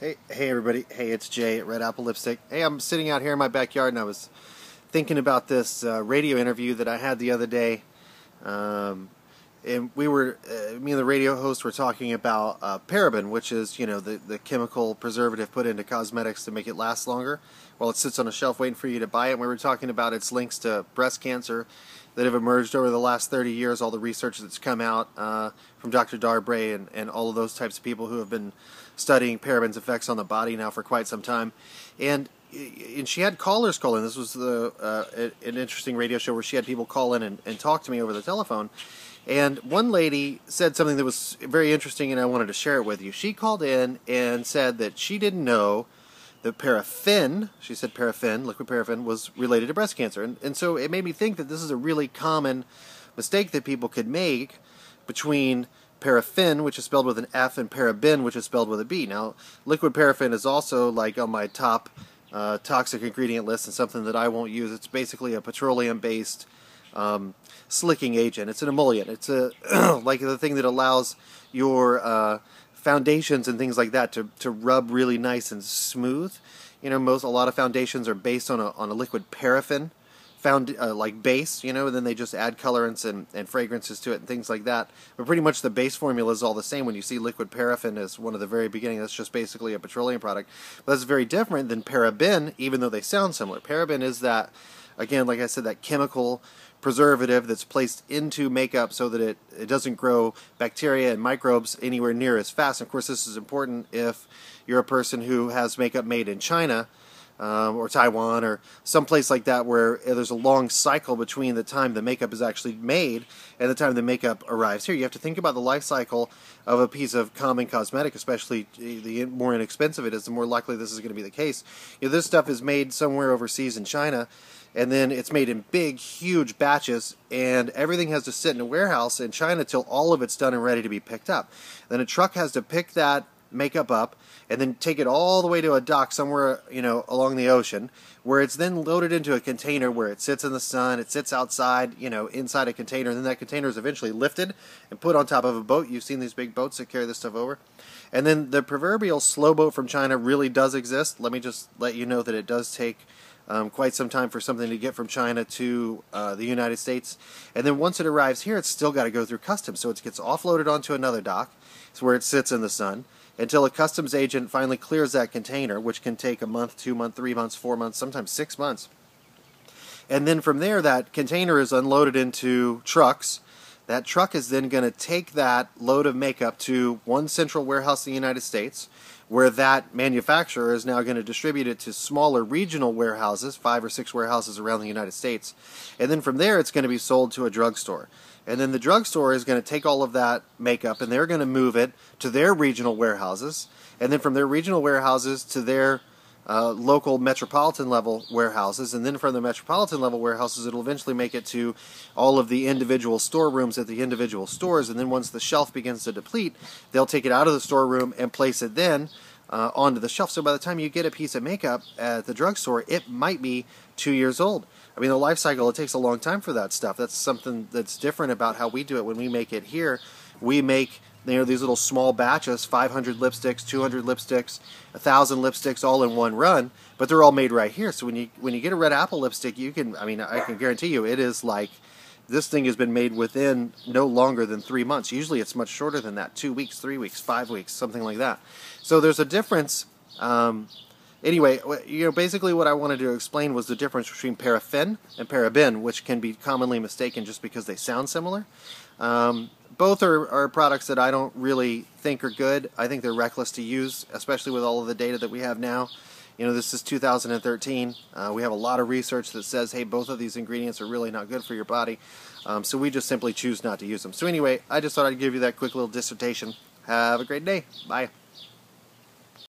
Hey everybody. Hey, it's Jay at Red Apple Lipstick. Hey, I'm sitting out here in my backyard and I was thinking about this radio interview that I had the other day. And me and the radio host were talking about paraben, which is, the chemical preservative put into cosmetics to make it last longer while it sits on a shelf waiting for you to buy it. And we were talking about its links to breast cancer that have emerged over the last 30 years, all the research that's come out from Dr. Darbre and all of those types of people who have been studying paraben's effects on the body now for quite some time. And she had callers call in. This was an interesting radio show where she had people call in and talk to me over the telephone. And one lady said something that was very interesting, and I wanted to share it with you. She called in and said that she didn't know that paraffin, she said paraffin, liquid paraffin, was related to breast cancer. And so it made me think that this is a really common mistake that people could make between paraffin, which is spelled with an F, and paraben, which is spelled with a B. Now, liquid paraffin is also like on my top toxic ingredient list and something that I won't use. It's basically a petroleum-based slicking agent. It's an emollient. It's a like the thing that allows your foundations and things like that to rub really nice and smooth. A lot of foundations are based on a liquid paraffin like base, and then they just add colorants and fragrances to it and things like that. But pretty much the base formula is all the same. When you see liquid paraffin as one of the very beginning, that's just basically a petroleum product. But that's very different than paraben, even though they sound similar. Paraben is that, again, like I said, that chemical preservative that's placed into makeup so that it doesn't grow bacteria and microbes anywhere near as fast. And of course, this is important if you're a person who has makeup made in China, or Taiwan, or someplace like that where there's a long cycle between the time the makeup is actually made and the time the makeup arrives here. You have to think about the life cycle of a piece of common cosmetic, especially the more inexpensive it is, the more likely this is going to be the case. This stuff is made somewhere overseas in China, and then it's made in big, huge batches, and everything has to sit in a warehouse in China till all of it's done and ready to be picked up. Then a truck has to pick that makeup up and then take it all the way to a dock somewhere, along the ocean, where it's then loaded into a container where it sits in the sun, it sits outside, inside a container, and then that container is eventually lifted and put on top of a boat. You've seen these big boats that carry this stuff over. And then the proverbial slow boat from China really does exist. Let me just let you know that it does take quite some time for something to get from China to the United States. And then once it arrives here, it's still got to go through customs. So it gets offloaded onto another dock. It's where it sits in the sun until a customs agent finally clears that container, which can take a month, 2 months, 3 months, 4 months, sometimes 6 months. And then from there, that container is unloaded into trucks. That truck is then going to take that load of makeup to one central warehouse in the United States, where that manufacturer is now going to distribute it to smaller regional warehouses, 5 or 6 warehouses around the United States. And then from there, it's going to be sold to a drugstore. And then the drugstore is going to take all of that makeup and they're going to move it to their regional warehouses. And then from their regional warehouses to their local metropolitan level warehouses. And then from the metropolitan level warehouses, it'll eventually make it to all of the individual storerooms at the individual stores. And then once the shelf begins to deplete, they'll take it out of the storeroom and place it then onto the shelf. So by the time you get a piece of makeup at the drugstore, it might be 2 years old. I mean, the life cycle, it takes a long time for that stuff. That's something that's different about how we do it when we make it here. We make these little small batches, 500 lipsticks, 200 lipsticks, 1,000 lipsticks, all in one run, but they're all made right here. So when you get a Red Apple lipstick, I can guarantee you it is like, this thing has been made within no longer than 3 months. Usually it's much shorter than that, 2 weeks, 3 weeks, 5 weeks, something like that. So there's a difference. Anyway, basically what I wanted to explain was the difference between paraffin and paraben, which can be commonly mistaken just because they sound similar. Both are products that I don't really think are good. I think they're reckless to use, especially with all of the data that we have now. This is 2013. We have a lot of research that says, hey, both of these ingredients are really not good for your body. So we just simply choose not to use them. So anyway, I just thought I'd give you that quick little dissertation. Have a great day. Bye.